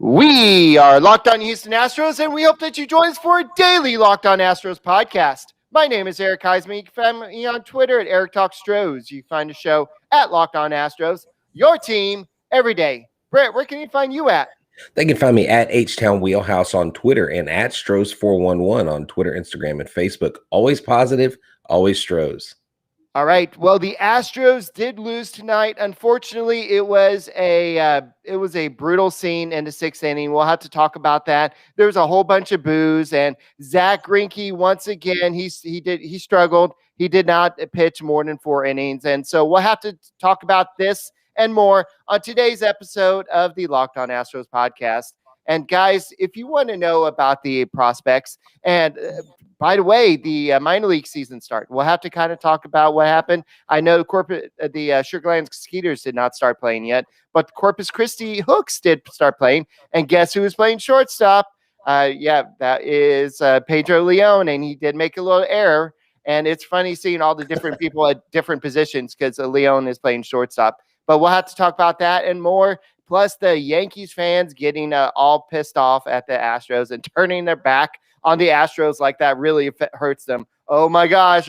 We are Locked On Houston Astros, and we hope that you join us for a daily Locked On Astros podcast. My name is Eric Heisman. You can find me on Twitter at Eric Talk Stros. You can find the show at Locked On Astros, your team every day. Brett, where can you find you at? They can find me at H-Town Wheelhouse on Twitter and at Stros411 on Twitter, Instagram, and Facebook. Always positive, always Stros. All right. Well, the Astros did lose tonight. Unfortunately, it was a brutal scene in the sixth inning. We'll have to talk about that. There was a whole bunch of boos, and Zack Greinke once again he struggled. He did not pitch more than 4 innings, and so we'll have to talk about this and more on today's episode of the Locked On Astros podcast. And guys, if you want to know about the prospects, and by the way, the minor league season start, we'll have to kind of talk about what happened. I know the Sugar Land Skeeters did not start playing yet, but Corpus Christi Hooks did start playing. And guess who was playing shortstop? That is Pedro Leon, and he did make a little error. And it's funny seeing all the different people at different positions because Leon is playing shortstop. But we'll have to talk about that and more. Plus the Yankees fans getting all pissed off at the Astros and turning their back on the Astros like that really hurts them. Oh my gosh.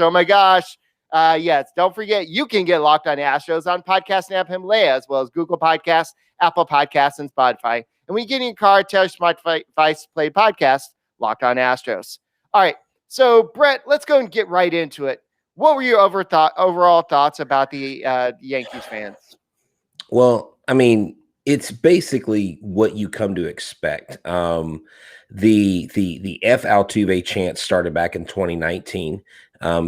Yes, don't forget, you can get Locked On Astros on podcast app Himalaya, as well as Google Podcasts, Apple Podcasts, and Spotify. And when you get in your car, tell your smart device play podcast, Locked On Astros. All right, so Brett, let's go and get right into it. What were your overall thoughts about the Yankees fans? Well, I mean, it's basically what you come to expect. The F Altuve chant started back in 2019.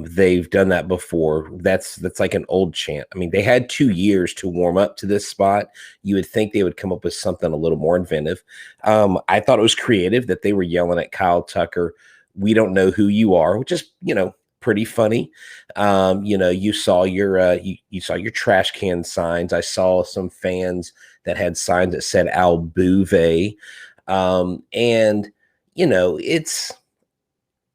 They've done that before. That's like an old chant. I mean, they had 2 years to warm up to this spot. You would think they would come up with something a little more inventive. I thought it was creative that they were yelling at Kyle Tucker, "We don't know who you are," which is, pretty funny. You saw your trash can signs. I saw some fans that had signs that said Altuve.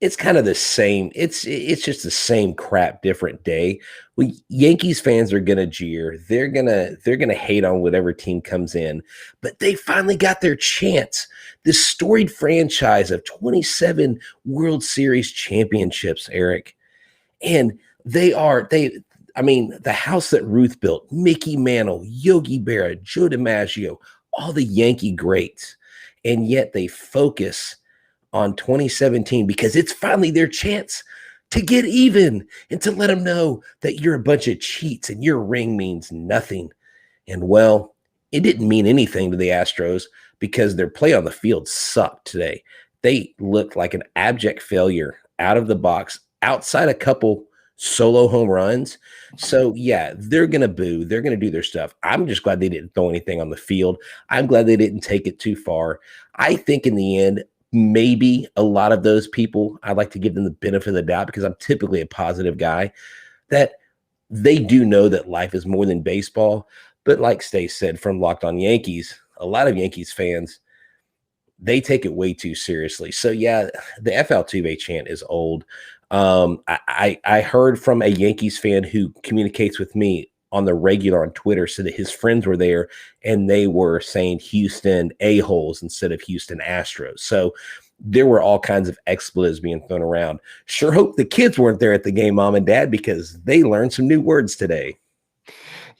It's kind of the same. It's just the same crap, different day. When Yankees fans are gonna jeer, they're gonna hate on whatever team comes in, but they finally got their chance. This storied franchise of 27 World Series championships, Eric. And the house that Ruth built, Mickey Mantle, Yogi Berra, Joe DiMaggio, all the Yankee greats. And yet they focus on 2017 because it's finally their chance to get even and to let them know that you're a bunch of cheats and your ring means nothing. And well, it didn't mean anything to the Astros because their play on the field sucked today. They looked like an abject failure out of the box, outside a couple solo home runs. So yeah, they're going to boo. They're going to do their stuff. I'm just glad they didn't throw anything on the field. I'm glad they didn't take it too far. I think in the end, maybe a lot of those people, I'd like to give them the benefit of the doubt because I'm typically a positive guy, that they do know that life is more than baseball. But like Stace said from Locked On Yankees, a lot of Yankees fans, they take it way too seriously. So yeah, the F Altuve chant is old. I heard from a Yankees fan who communicates with me on the regular on Twitter, said that his friends were there and they were saying Houston a-holes instead of Houston Astros. So there were all kinds of expletives being thrown around. Sure hope the kids weren't there at the game, Mom and Dad, because they learned some new words today.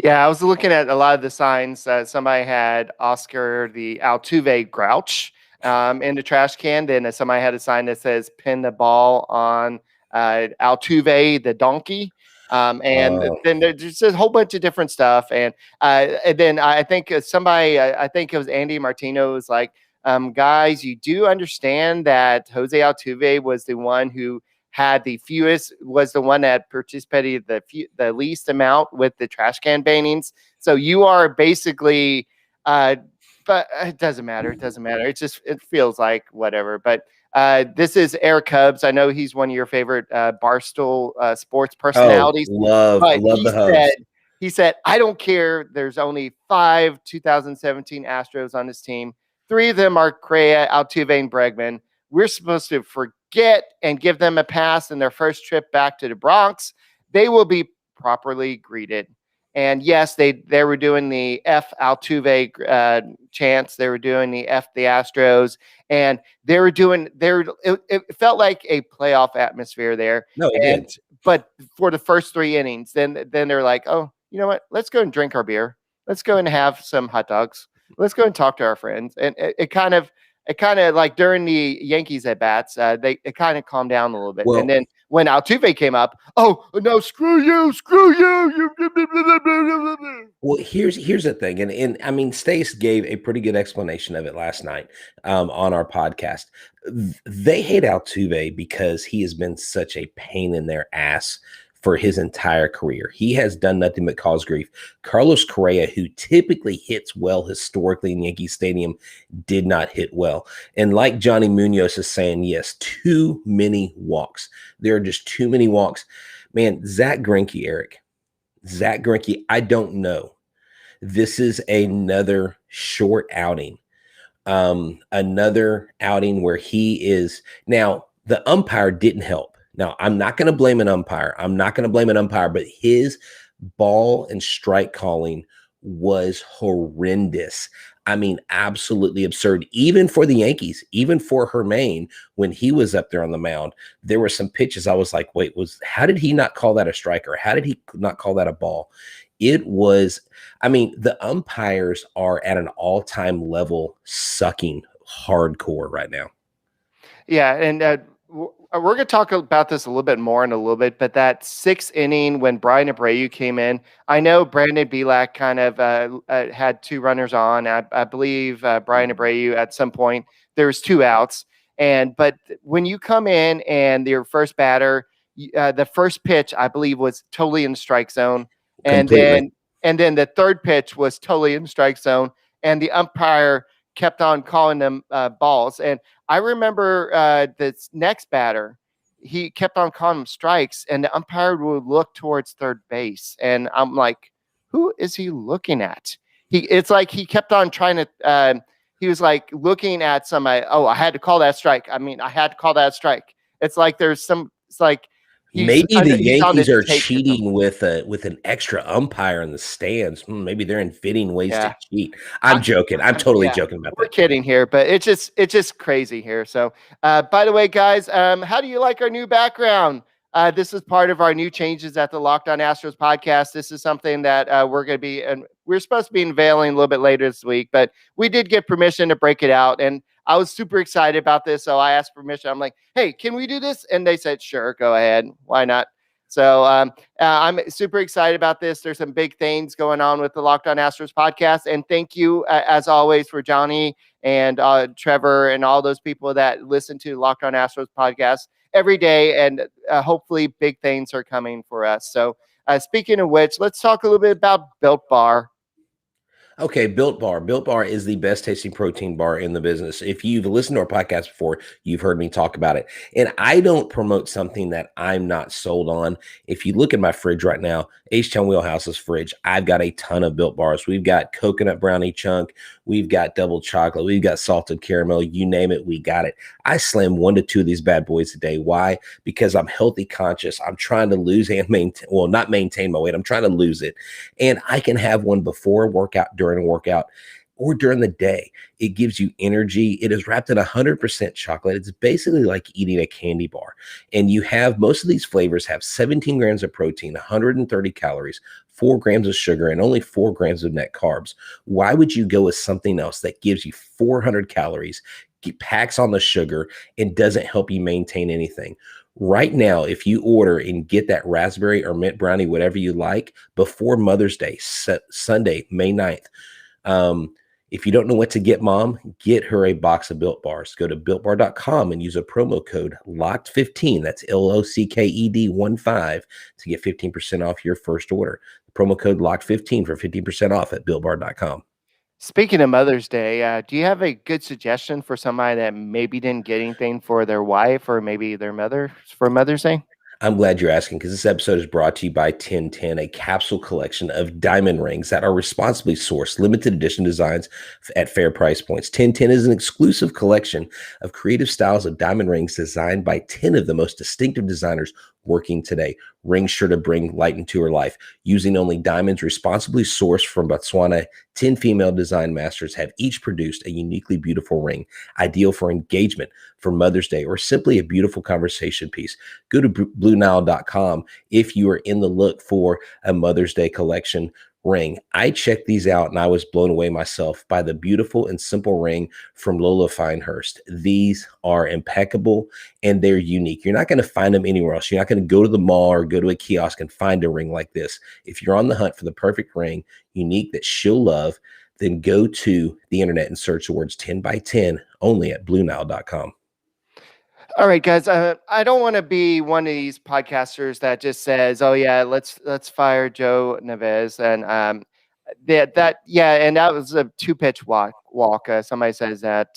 Yeah, I was looking at a lot of the signs. Somebody had Oscar the Altuve Grouch in the trash can. Then somebody had a sign that says pin the ball on Altuve the donkey. Then there's just a whole bunch of different stuff. And then I think I think it was Andy Martino was like, guys, you do understand that Jose Altuve was the one who had the fewest, was the one that participated the least amount with the trash can bannings. So you are basically, but it doesn't matter. It doesn't matter. It feels like whatever. But this is Eric Cubs. I know he's one of your favorite Barstool sports personalities. Love the Hubs. He said, I don't care. There's only 5 2017 Astros on this team. 3 of them are Correa, Altuve, and Bregman. We're supposed to forget and give them a pass in their first trip back to the Bronx. They will be properly greeted. And yes, they were doing the F Altuve chants. They were doing the F the Astros, and they were doing it felt like a playoff atmosphere there. No, it And did. but for the first 3 innings, then they're like, oh, you know what? Let's go and drink our beer. Let's go and have some hot dogs. Let's go and talk to our friends. And it kind of like during the Yankees at bats, it kind of calmed down a little bit. And Well, then when Altuve came up, oh no, screw you. well, here's the thing, and I mean, Stace gave a pretty good explanation of it last night on our podcast. They hate Altuve because he has been such a pain in their ass for his entire career. He has done nothing but cause grief. Carlos Correa, who typically hits well historically in Yankee Stadium, did not hit well. And like Johnny Munoz is saying, yes, too many walks. There are just too many walks. Man, Zack Greinke, Eric. Zack Greinke, I don't know. This is another short outing. Another outing where he is now the umpire didn't help. Now, I'm not going to blame an umpire. But his ball and strike calling was horrendous. I mean, absolutely absurd. Even for the Yankees, even for Hermain, when he was up there on the mound, there were some pitches I was like, wait, how did he not call that a strike, or how did he not call that a ball? It was, I mean, the umpires are at an all-time level sucking hardcore right now. Yeah, and we're going to talk about this a little bit more in a little bit, but that 6th inning when Brian Abreu came in, I know Brandon Belak kind of had 2 runners on. I believe Brian Abreu at some point, there was 2 outs. But when you come in and your first batter, the first pitch, I believe, was totally in the strike zone. Completely. And then the third pitch was totally in the strike zone. And the umpire kept on calling them balls. And I remember this next batter, he kept on calling them strikes, and the umpire would look towards third base. And I'm like, who is he looking at? It's like he kept on trying to, he was like looking at somebody. Oh, I had to call that strike. I mean, I had to call that strike. It's like it's like, maybe the Yankees are tape system. cheating with an extra umpire in the stands. Maybe they're inventing ways to cheat. I'm joking. I'm totally joking about We're that. kidding here, but it's just crazy here. So, by the way, guys, how do you like our new background? This is part of our new changes at the Locked On Astros podcast. This is something that we're going to be, and we're supposed to be unveiling a little bit later this week, but we did get permission to break it out, and I was super excited about this. So I asked permission. I'm like, hey, can we do this? And they said, sure, go ahead. Why not? So I'm super excited about this. There's some big things going on with the Locked On Astros podcast. And thank you, as always, for Johnny and Trevor and all those people that listen to Locked On Astros podcast every day. And hopefully big things are coming for us. So speaking of which, let's talk a little bit about Built Bar. Okay, Built Bar. Built Bar is the best tasting protein bar in the business. If you've listened to our podcast before, you've heard me talk about it. And I don't promote something that I'm not sold on. If you look at my fridge right now, H-Town Wheelhouse's fridge, I've got a ton of Built Bars. We've got coconut brownie chunk. We've got double chocolate. We've got salted caramel. You name it, we got it. I slam 1 to 2 of these bad boys a day. Why? Because I'm healthy conscious. I'm trying to lose and maintain, well, not maintain my weight. I'm trying to lose it. And I can have one before a workout, during a workout, or during the day. It gives you energy. It is wrapped in 100% chocolate. It's basically like eating a candy bar. And you have, most of these flavors have 17 grams of protein, 130 calories, 4 grams of sugar, and only 4 grams of net carbs. Why would you go with something else that gives you 400 calories, packs on the sugar, and doesn't help you maintain anything? Right now, if you order and get that raspberry or mint brownie, whatever you like, before Mother's Day, Sunday, May 9th, if you don't know what to get mom, get her a box of Built Bars. Go to BuiltBar.com and use a promo code LOCKED15. That's LOCKED15 to get 15% off your first order. The promo code LOCKED15 for 15% off at BuiltBar.com. Speaking of Mother's Day, do you have a good suggestion for somebody that maybe didn't get anything for their wife or maybe their mother for Mother's Day? I'm glad you're asking, because this episode is brought to you by 1010, a capsule collection of diamond rings that are responsibly sourced, limited edition designs at fair price points. 1010 is an exclusive collection of creative styles of diamond rings designed by 10 of the most distinctive designers working today. Rings sure to bring light into her life. Using only diamonds responsibly sourced from Botswana, 10 female design masters have each produced a uniquely beautiful ring, ideal for engagement, for Mother's Day, or simply a beautiful conversation piece. Go to BlueNile.com if you are in the look for a Mother's Day collection ring. I checked these out and I was blown away myself by the beautiful and simple ring from Lola Finehurst. These are impeccable and they're unique. You're not going to find them anywhere else. You're not going to go to the mall or go to a kiosk and find a ring like this. If you're on the hunt for the perfect ring, unique, that she'll love, then go to the internet and search the words 10 by 10 only at BlueNile.com. All right, guys. I don't want to be one of these podcasters that just says, "Oh yeah, let's fire Joe Neves," and and that was a two-pitch walk. Somebody says that,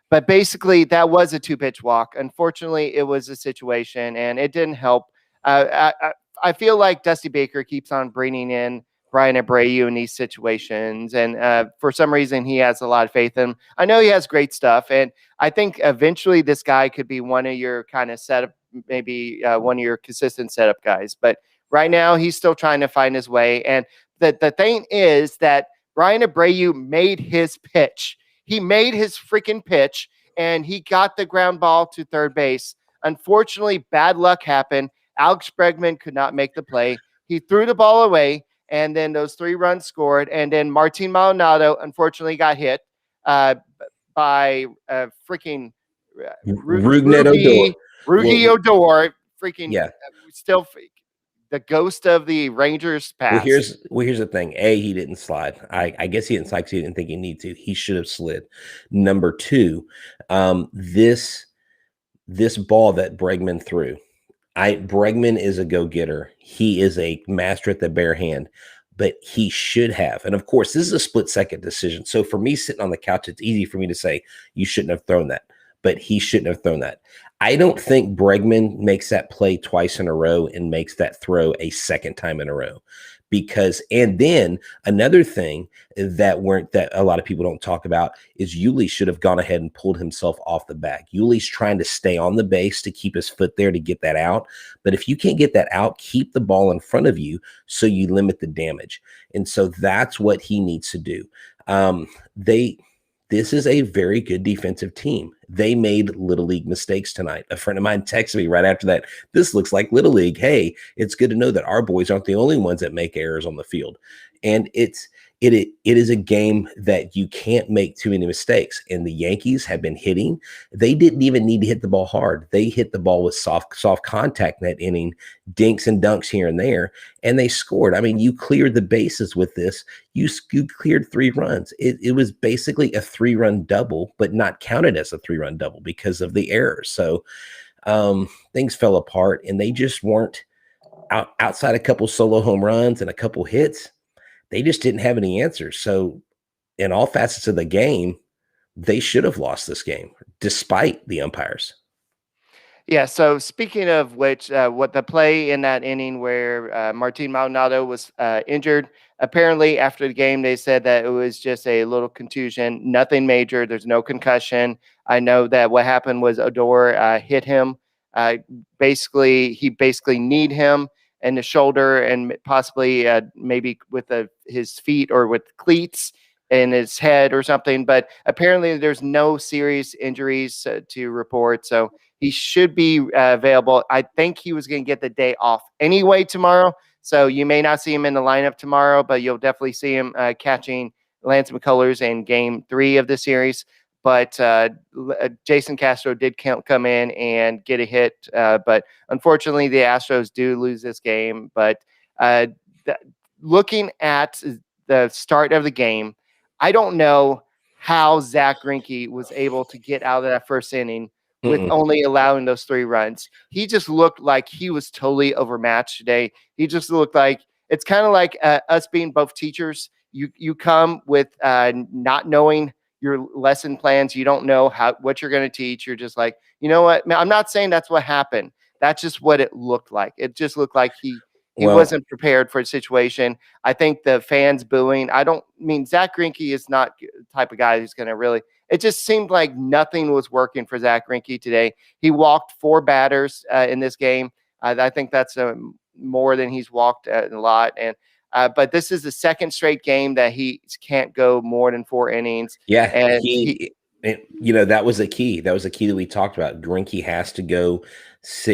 but basically that was a two-pitch walk. Unfortunately, it was a situation, and it didn't help. I feel like Dusty Baker keeps on bringing in Brian Abreu in these situations, and for some reason he has a lot of faith in him. I know he has great stuff, and I think eventually this guy could be one of your kind of setup, maybe one of your consistent setup guys. But right now, he's still trying to find his way. And the thing is that Brian Abreu made his pitch. He made his freaking pitch, and he got the ground ball to third base. Unfortunately, bad luck happened. Alex Bregman could not make the play. He threw the ball away, and then those 3 runs scored. And then Martin Maldonado, unfortunately, got hit by freaking Rougned Odor, freaking yeah. Still the ghost of the Rangers past. Here's the thing. A, he didn't slide. I guess he didn't slide because he didn't think he needed to. He should have slid. Number 2, this ball that Bregman threw. Bregman is a go-getter. He is a master at the bare hand. But he should have. And of course, this is a split-second decision. So for me sitting on the couch, it's easy for me to say, you shouldn't have thrown that. But he shouldn't have thrown that. I don't think Bregman makes that play twice in a row and makes that throw a second time in a row. And then another thing that a lot of people don't talk about is Yuli should have gone ahead and pulled himself off the bag. Yuli's trying to stay on the base to keep his foot there to get that out. But if you can't get that out, keep the ball in front of you so you limit the damage. And so that's what he needs to do. This is a very good defensive team. They made Little League mistakes tonight. A friend of mine texted me right after that. This looks like Little League. Hey, it's good to know that our boys aren't the only ones that make errors on the field. And it is a game that you can't make too many mistakes. And the Yankees have been hitting. They didn't even need to hit the ball hard. They hit the ball with soft contact in that inning, dinks and dunks here and there, and they scored. I mean, you cleared the bases with this. You cleared 3 runs. It was basically a 3-run double, but not counted as a 3-run double because of the errors. So things fell apart, and they just weren't outside a couple solo home runs and a couple hits. They just didn't have any answers. So in all facets of the game, they should have lost this game despite the umpires. Yeah, so speaking of which, what the play in that inning where Martin Maldonado was injured, apparently after the game, they said that it was just a little contusion, nothing major. There's no concussion. I know that what happened was Odor hit him. He basically kneed him in the shoulder and possibly maybe with his feet or with cleats in his head or something. But apparently there's no serious injuries to report. So he should be available. I think he was going to get the day off anyway tomorrow. So you may not see him in the lineup tomorrow, but you'll definitely see him catching Lance McCullers in game 3 of the series. But Jason Castro did come in and get a hit. But unfortunately, the Astros do lose this game. But looking at the start of the game, I don't know how Zack Greinke was able to get out of that first inning with only allowing those 3 runs. He just looked like he was totally overmatched today. He just looked like it's kind of like us being both teachers. You come with not knowing your lesson plans. You don't know what you're going to teach. You're just like, you know what, man, I'm not saying that's what happened. That's just what it looked like. It just looked like he wasn't prepared for a situation. I think the fans booing. I don't mean Zack Greinke is not the type of guy who's going to really. It just seemed like nothing was working for Zack Greinke today. He walked 4 batters in this game. I think that's more than he's walked a lot. And but this is the second straight game that he can't go more than 4 innings. Yeah, And he that was a key. That was a key that we talked about. Greinke has to go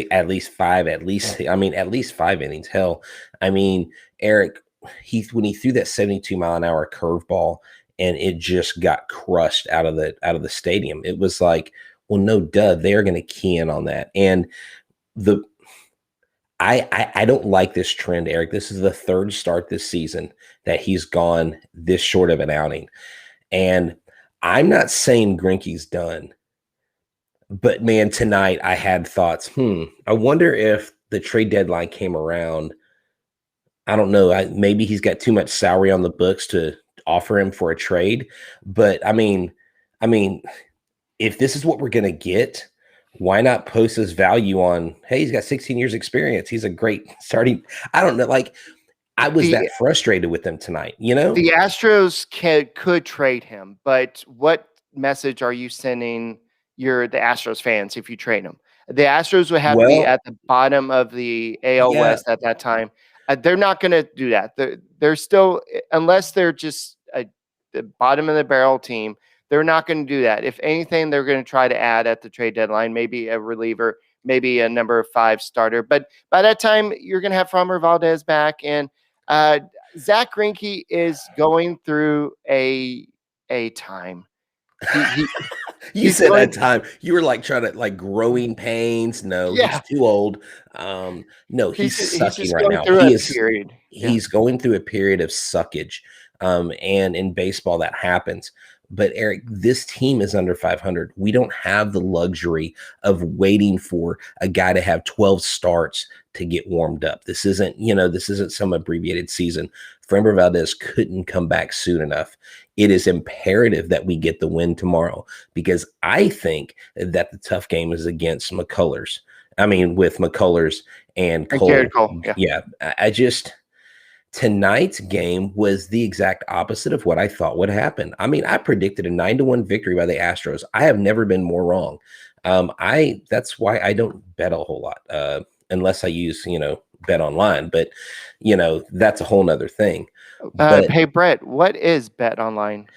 at least 5 innings. Hell, I mean, Eric, when he threw that 72-mile-an-hour curveball and it just got crushed out of the stadium, it was like, well, no, duh, they're going to key in on that. And I don't like this trend, Eric. This is the third start this season that he's gone this short of an outing. And I'm not saying Greinke's done, but man, tonight I had thoughts. I wonder if the trade deadline came around. I don't know. Maybe he's got too much salary on the books to offer him for a trade. But I mean, if this is what we're going to get, why not post his value on, hey, he's got 16 years experience. He's a great starting. I don't know. Like, I was that frustrated with them tonight, The Astros could trade him, but what message are you sending the Astros fans if you trade him? The Astros would have to be at the bottom of the AL West at that time. They're not going to do that. They're still, unless they're just the bottom of the barrel team, they're not going to do that. If anything, they're going to try to add at the trade deadline, maybe a reliever, maybe a number 5 starter. But by that time, you're going to have Framber Valdez back, and Zack Greinke is going through a time. You said that time. You were like trying to growing pains. No, he's too old. No, he's sucking right now. He's going through a period of suckage. And in baseball that happens. But Eric, this team is under 500. We don't have the luxury of waiting for a guy to have 12 starts to get warmed up. This isn't some abbreviated season. Framber Valdez couldn't come back soon enough. It is imperative that we get the win tomorrow, because I think that the tough game is against McCullers. I mean, with McCullers and Cole. Yeah, tonight's game was the exact opposite of what I thought would happen. I mean, I predicted a 9-1 victory by the Astros. I have never been more wrong. That's why I don't bet a whole lot, unless I use, Bet Online, but that's a whole nother thing. Hey Brett, what is Bet Online?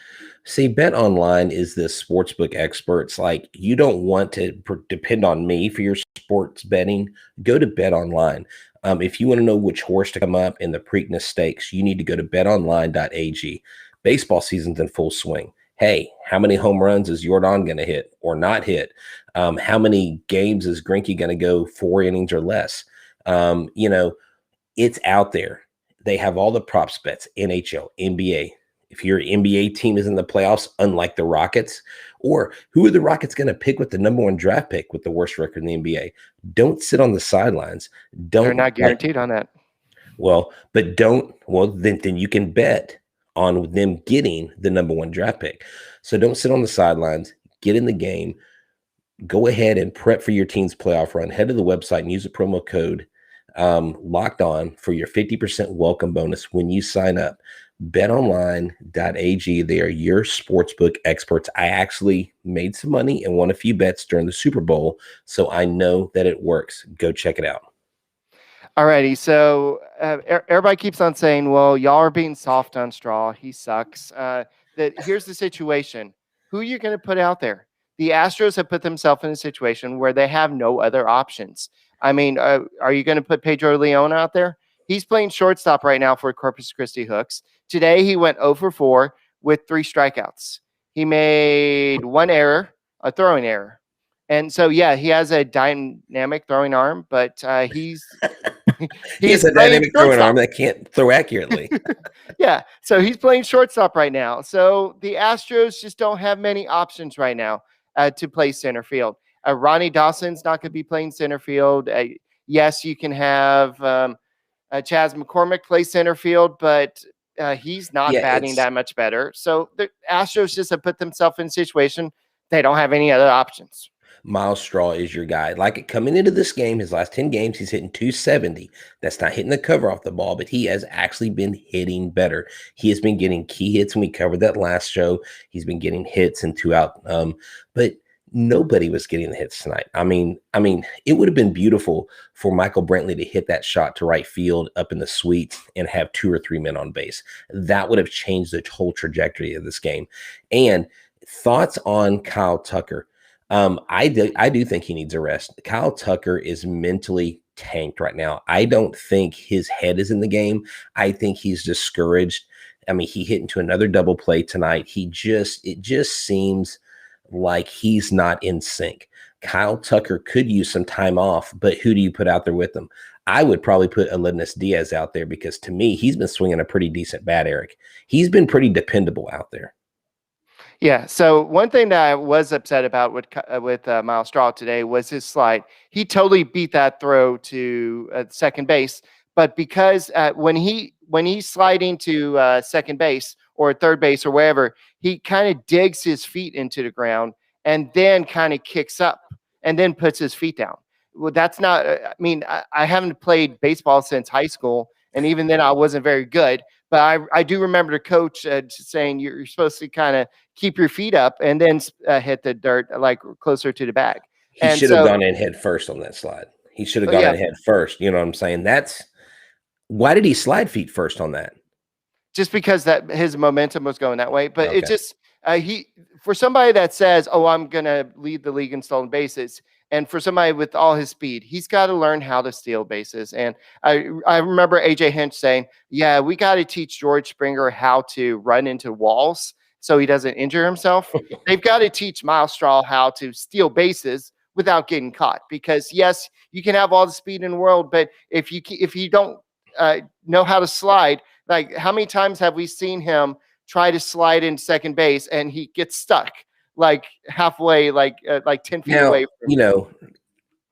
See, Bet Online is the sportsbook experts. Like, you don't want to depend on me for your sports betting. Go to Bet Online. If you want to know which horse to come up in the Preakness Stakes, you need to go to betonline.ag. Baseball season's in full swing. Hey, how many home runs is Jordan going to hit or not hit? How many games is Greinke going to go 4 innings or less? It's out there. They have all the props bets, NHL, NBA. If your NBA team is in the playoffs, unlike the Rockets, or who are the Rockets going to pick with the number 1 draft pick with the worst record in the NBA? Don't sit on the sidelines. They're not guaranteed on that. Well, but then you can bet on them getting the number 1 draft pick. So don't sit on the sidelines. Get in the game. Go ahead and prep for your team's playoff run. Head to the website and use the promo code Locked On for your 50% welcome bonus when you sign up. betonline.ag. They are your sportsbook experts. I actually made some money and won a few bets during the Super Bowl, so I know that it works. Go check it out. Alrighty, so everybody keeps on saying, well, y'all are being soft on Straw. He sucks. Here's the situation. Who are you going to put out there? The Astros have put themselves in a situation where they have no other options. I mean, are you going to put Pedro Leon out there? He's playing shortstop right now for Corpus Christi Hooks. Today, he went 0 for 4 with 3 strikeouts. He made 1 error, a throwing error. And so, yeah, he has a dynamic throwing arm, but he's he has a dynamic throwing arm that can't throw accurately. Yeah, so he's playing shortstop right now. So the Astros just don't have many options right now to play center field. Ronnie Dawson's not going to be playing center field. Yes, you can have Chas McCormick play center field, but he's not batting that much better. So the Astros just have put themselves in a situation they don't have any other options. Miles Straw is your guy. Like, coming into this game, his last 10 games, he's hitting 270. That's not hitting the cover off the ball, but he has actually been hitting better. He has been getting key hits when we covered that last show. He's been getting hits and 2 out. But Nobody was getting the hits tonight. I mean, it would have been beautiful for Michael Brantley to hit that shot to right field up in the suite and have 2 or 3 men on base. That would have changed the whole trajectory of this game. And thoughts on Kyle Tucker? I do think he needs a rest. Kyle Tucker is mentally tanked right now. I don't think his head is in the game. I think he's discouraged. I mean, he hit into another double play tonight. It just seems like he's not in sync. Kyle Tucker could use some time off, but who do you put out there with him? I would probably put Alednis Diaz out there because to me, he's been swinging a pretty decent bat, Eric. He's been pretty dependable out there. Yeah. So one thing that I was upset about with Miles Straw today was his slide. He totally beat that throw to second base, but because when he's sliding to second base or third base or wherever, he kind of digs his feet into the ground and then kind of kicks up and then puts his feet down. Well, that's not. I mean, I haven't played baseball since high school, and even then I wasn't very good. But I do remember the coach saying you're supposed to kind of keep your feet up and then hit the dirt like closer to the bag. He should have gone in head first on that slide. He should have gone in head first. You know what I'm saying? Why did he slide feet first on that? Just because that his momentum was going that way. But okay. It just for somebody that says, "Oh, I'm gonna lead the league in stolen bases," and for somebody with all his speed, he's got to learn how to steal bases. And I remember AJ Hinch saying, "Yeah, we got to teach George Springer how to run into walls so he doesn't injure himself." They've got to teach Miles Straw how to steal bases without getting caught. Because yes, you can have all the speed in the world, but if you don't know how to slide, like how many times have we seen him try to slide in second base and he gets stuck like halfway, like 10 feet away from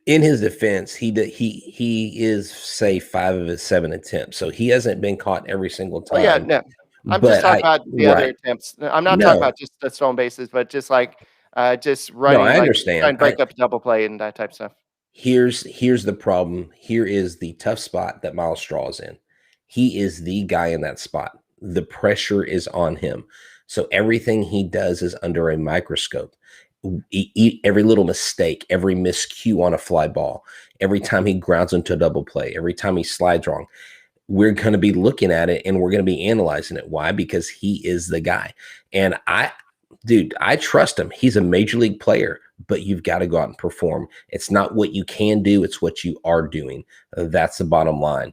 in his defense, he is say 5 of his 7 attempts, so he hasn't been caught every single time. Oh, yeah, no. I'm just talking about the other attempts. I'm not talking about just the stolen bases, but just like just running. No, I understand. Trying to break up a double play and that type of stuff. Here's the problem. Here is the tough spot that Miles Straw is in. He is the guy in that spot. The pressure is on him. So everything he does is under a microscope. Every little mistake, every miscue on a fly ball, every time he grounds into a double play, every time he slides wrong, we're going to be looking at it and we're going to be analyzing it. Why? Because he is the guy. And I trust him. He's a major league player, but you've got to go out and perform. It's not what you can do. It's what you are doing. That's the bottom line.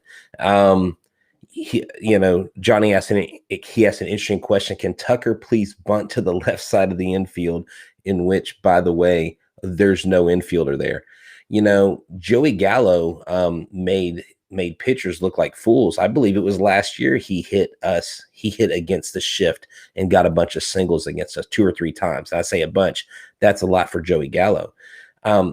Johnny asked an interesting question. Can Tucker please bunt to the left side of the infield, in which, by the way, there's no infielder there? Joey Gallo made pitchers look like fools. I believe it was last year he hit against the shift and got a bunch of singles against us 2 or 3 times. I say a bunch. That's a lot for Joey Gallo.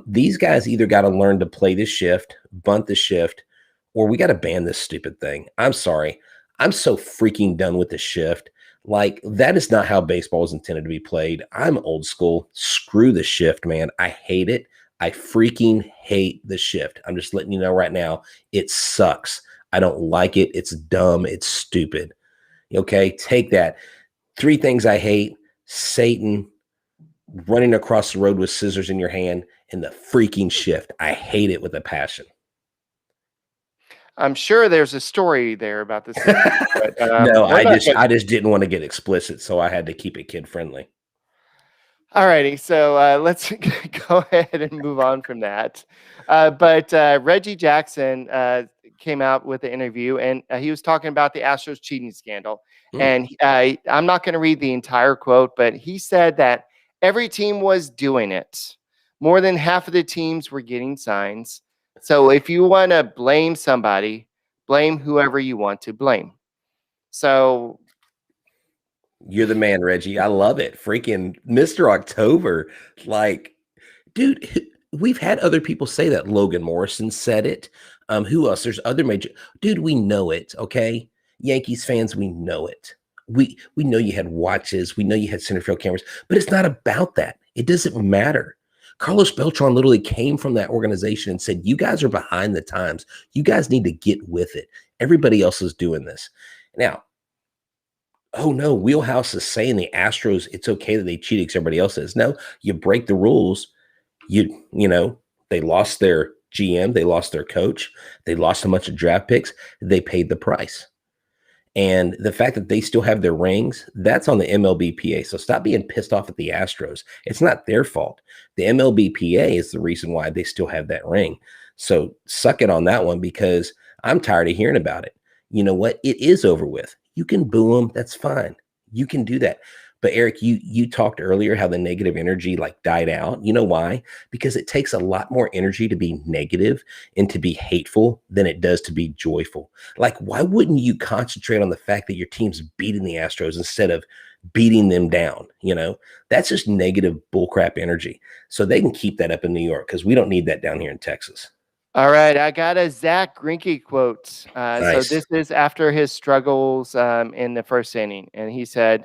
These guys either got to learn to play the shift, bunt the shift, or we got to ban this stupid thing. I'm sorry. I'm so freaking done with the shift. Like, that is not how baseball is intended to be played. I'm old school. Screw the shift, man. I hate it. I freaking hate the shift. I'm just letting you know right now. It sucks. I don't like it. It's dumb. It's stupid. Okay, take that. 3 things I hate: Satan, running across the road with scissors in your hand, and the freaking shift. I hate it with a passion. I'm sure there's a story there about this. But, no, I just didn't want to get explicit, so I had to keep it kid friendly. All righty, so let's go ahead and move on from that. But Reggie Jackson came out with an interview, and he was talking about the Astros cheating scandal. And I'm not going to read the entire quote, but he said that every team was doing it. More than half of the teams were getting signs. So if you want to blame somebody, blame whoever you want to blame. So you're the man, Reggie. I love it. Freaking Mr. October. Like, dude, we've had other people say that. Logan Morrison said it. Who else? There's other major. Dude, we know it, okay? Yankees fans, we know it. We know you had watches. We know you had center field cameras. But it's not about that. It doesn't matter. Carlos Beltran literally came from that organization and said, you guys are behind the times. You guys need to get with it. Everybody else is doing this. Now, oh no, Wheelhouse is saying the Astros, it's okay that they cheated because everybody else says. No, you break the rules. You know, they lost their GM, they lost their coach, they lost a bunch of draft picks, they paid the price. And the fact that they still have their rings, that's on the MLBPA. So stop being pissed off at the Astros. It's not their fault. The MLBPA is the reason why they still have that ring. So suck it on that one, because I'm tired of hearing about it. You know what? It is over with. You can boo them. That's fine. You can do that. But Eric, you talked earlier how the negative energy like died out. You know why? Because it takes a lot more energy to be negative and to be hateful than it does to be joyful. Like, why wouldn't you concentrate on the fact that your team's beating the Astros instead of beating them down? You know, that's just negative bullcrap energy. So they can keep that up in New York, because we don't need that down here in Texas. All right, I got a Zack Greinke quote. So Nice. this is after his struggles in the first inning, and he said,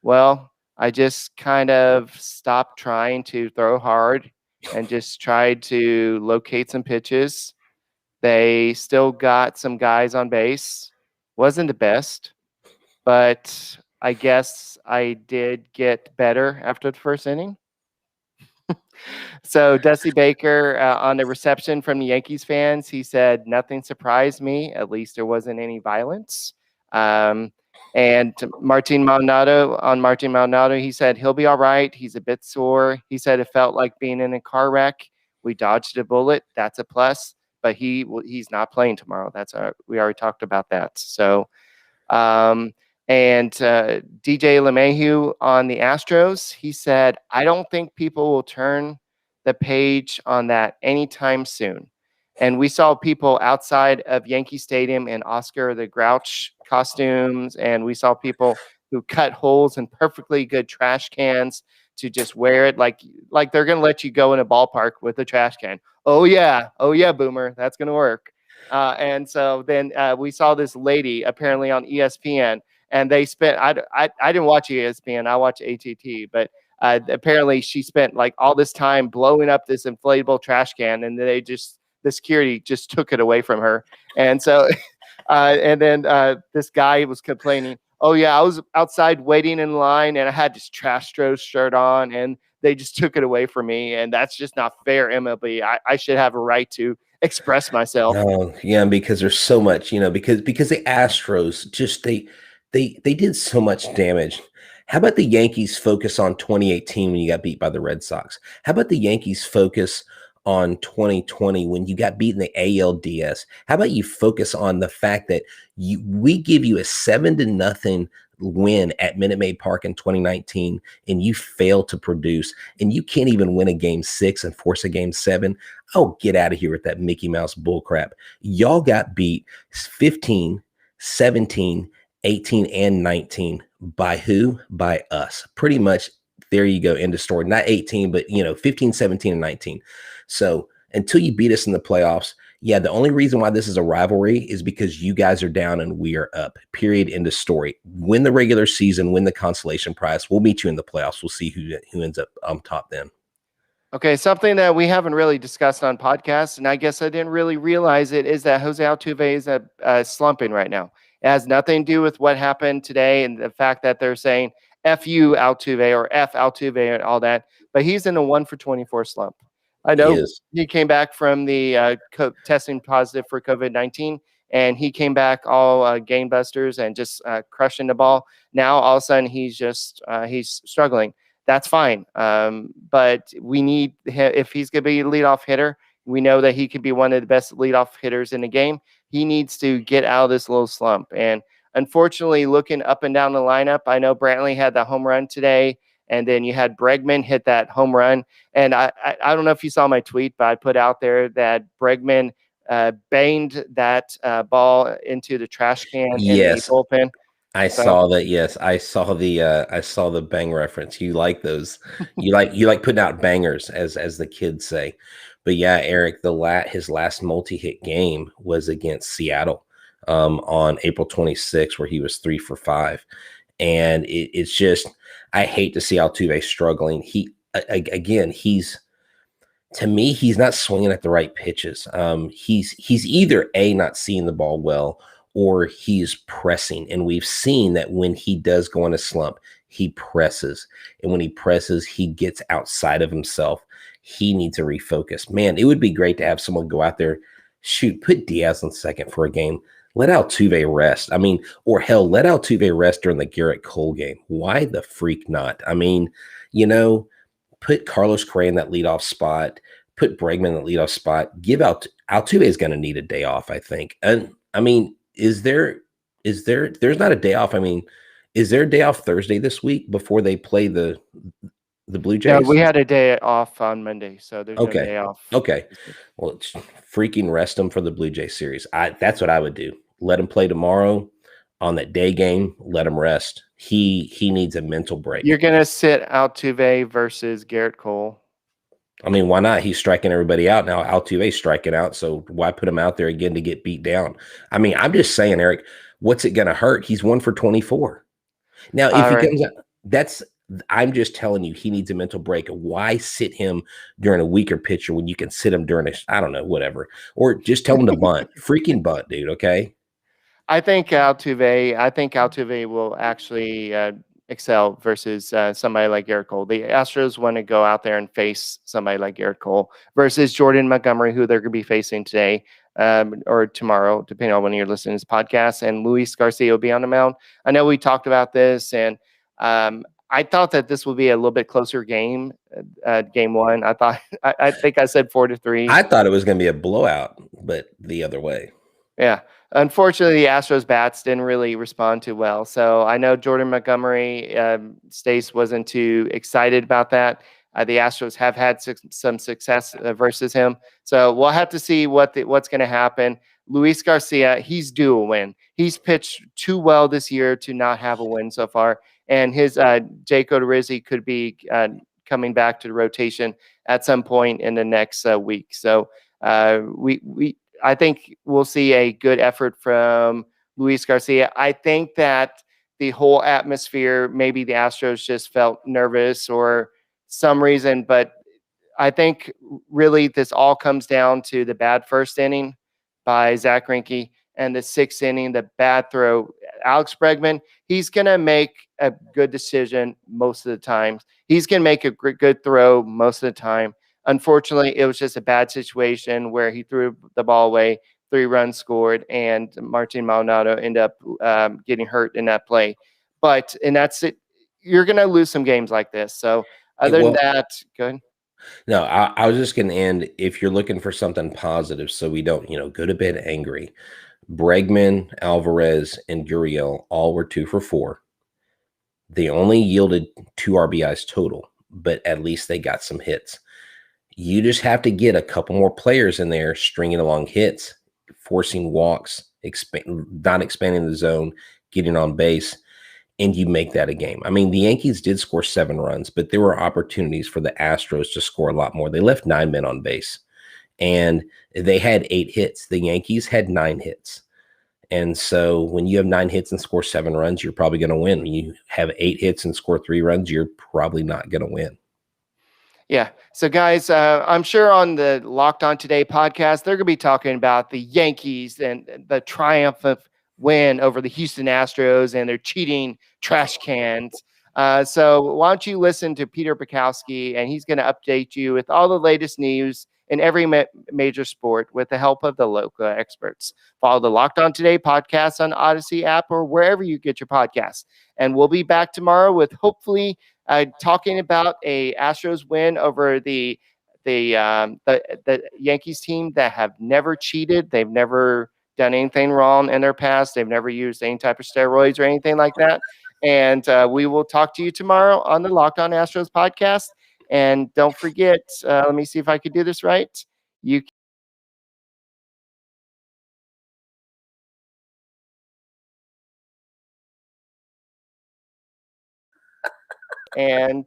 "Well, I just kind of stopped trying to throw hard and just tried to locate some pitches. They still got some guys on base. Wasn't the best, but I guess I did get better after the first inning." So Dusty Baker on the reception from the Yankees fans, he said, "Nothing surprised me. At least there wasn't any violence." Um, and Martin Maldonado, he said he'll be all right. He's a bit sore. He said it felt like being in a car wreck. We dodged a bullet. That's a plus. But he's not playing tomorrow. We already talked about that. So and DJ LeMahieu on the Astros, he said, "I don't think people will turn the page on that anytime soon." And we saw people outside of Yankee Stadium in Oscar the Grouch costumes, and we saw people who cut holes in perfectly good trash cans to just wear it like they're gonna let you go in a ballpark with a trash can. Oh yeah, Boomer, that's gonna work. And so then we saw this lady apparently on ESPN, and they spent. I didn't watch ESPN. I watch ATT, but apparently she spent like all this time blowing up this inflatable trash can, and the security just took it away from her. And so, and then this guy was complaining. "Oh yeah, I was outside waiting in line, and I had this Astros shirt on, and they just took it away from me, and that's just not fair, MLB. I should have a right to express myself." Oh, yeah, because there's so much, because the Astros just they did so much damage. How about the Yankees focus on 2018 when you got beat by the Red Sox? How about the Yankees focus on 2020 when you got beat in the ALDS? How about you focus on the fact that we give you a 7-0 win at Minute Maid Park in 2019, and you fail to produce, and you can't even win a game 6 and force a game 7? Oh, get out of here with that Mickey Mouse bullcrap. Y'all got beat 15, 17, 18, and 19 by who? By us. Pretty much. There you go. End of story. Not 18, but 15, 17, and 19. So until you beat us in the playoffs, yeah, the only reason why this is a rivalry is because you guys are down and we are up. Period. End of story. Win the regular season, win the consolation prize. We'll meet you in the playoffs. We'll see who ends up on top then. Okay, something that we haven't really discussed on podcasts, and I guess I didn't really realize it, is that Jose Altuve is slumping right now. It has nothing to do with what happened today and the fact that they're saying "F you, Altuve" or "F Altuve" and all that, but he's in a 1-for-24 slump. I He know is. he came back from the testing positive for COVID-19, and he came back all gangbusters and just crushing the ball. Now all of a sudden he's struggling. That's fine. But we need if he's going to be a leadoff hitter, we know that he could be one of the best leadoff hitters in the game. He needs to get out of this little slump. And unfortunately, looking up and down the lineup, I know Brantley had the home run today, and then you had Bregman hit that home run. And I don't know if you saw my tweet, but I put out there that Bregman banged that ball into the trash can in the Yes. bullpen. I So saw that. Yes, I saw the bang reference. You like those? You like putting out bangers, as the kids say. But yeah, Eric, his last multi-hit game was against Seattle on April 26th, where he was 3 for 5, and it's just, I hate to see Altuve struggling. Again, to me, he's not swinging at the right pitches. He's either A, not seeing the ball well, or he's pressing. And we've seen that when he does go on a slump, he presses. And when he presses, he gets outside of himself. He needs to refocus. Man, it would be great to have someone go out there, shoot, put Diaz on second for a game. Let Altuve rest. I mean, or hell, let Altuve rest during the Garrett Cole game. Why the freak not? I mean, put Carlos Correa in that leadoff spot, put Bregman in the leadoff spot, give out Altuve is going to need a day off, I think. And I mean, there's not a day off. I mean, is there a day off Thursday this week before they play the Blue No, Jays? we had a day off on Monday, so there's no Okay. day off. Okay. Well, it's freaking rest them for the Blue Jay series. That's what I would do. Let him play tomorrow on that day game. Let him rest. He needs a mental break. You're gonna sit Altuve versus Garrett Cole. I mean, why not? He's striking everybody out now. Altuve's striking out, so why put him out there again to get beat down? I mean, I'm just saying, Eric, what's it going to hurt? He's 1 for 24. Now, if he comes out, I'm just telling you, he needs a mental break. Why sit him during a weaker pitcher when you can sit him during I don't know, whatever. Or just tell him to bunt. Freaking bunt, dude, okay? I think Altuve will actually excel versus somebody like Garrett Cole. The Astros want to go out there and face somebody like Garrett Cole versus Jordan Montgomery, who they're going to be facing today or tomorrow, depending on when you're listening to this podcast. And Luis Garcia will be on the mound. I know we talked about this, and I thought that this would be a little bit closer game. Game one, I think I said 4-3. I thought it was going to be a blowout, but the other way. Yeah. Unfortunately, the Astros bats didn't really respond too well. So I know Jordan Montgomery, Stace wasn't too excited about that. The Astros have had some success versus him. So we'll have to see what's going to happen. Luis Garcia, he's due a win. He's pitched too well this year to not have a win so far. And his Jake Odorizzi could be coming back to the rotation at some point in the next week. So I think we'll see a good effort from Luis Garcia. I think that the whole atmosphere, maybe the Astros just felt nervous or some reason, but I think really this all comes down to the bad first inning by Zack Greinke and the sixth inning, the bad throw. Alex Bregman, he's going to make a good decision most of the time. He's going to make a good throw most of the time. Unfortunately, it was just a bad situation where he threw the ball away, 3 runs scored, and Martin Maldonado ended up getting hurt in that play. And that's it. You're going to lose some games like this. So other than that, good. No, I was just going to end. If you're looking for something positive, so we don't, go to bed angry. Bregman, Alvarez, and Gurriel all were 2 for 4. They only yielded 2 RBIs total, but at least they got some hits. You just have to get a couple more players in there stringing along hits, forcing walks, not expanding the zone, getting on base, and you make that a game. I mean, the Yankees did score 7 runs, but there were opportunities for the Astros to score a lot more. They left 9 men on base, and they had 8 hits. The Yankees had 9 hits. And so when you have 9 hits and score 7 runs, you're probably going to win. When you have 8 hits and score 3 runs, you're probably not going to win. Yeah. So, guys, I'm sure on the Locked On Today podcast, they're going to be talking about the Yankees and the triumphant win over the Houston Astros and their cheating trash cans. So why don't you listen to Peter Bukowski, and he's going to update you with all the latest news in every major sport with the help of the local experts. Follow the Locked On Today podcast on Odyssey app or wherever you get your podcasts. And we'll be back tomorrow with hopefully talking about a Astros win over the Yankees team that have never cheated. They've never done anything wrong in their past. They've never used any type of steroids or anything like that. And we will talk to you tomorrow on the Locked On Astros podcast. And don't forget, let me see if I could do this right. You and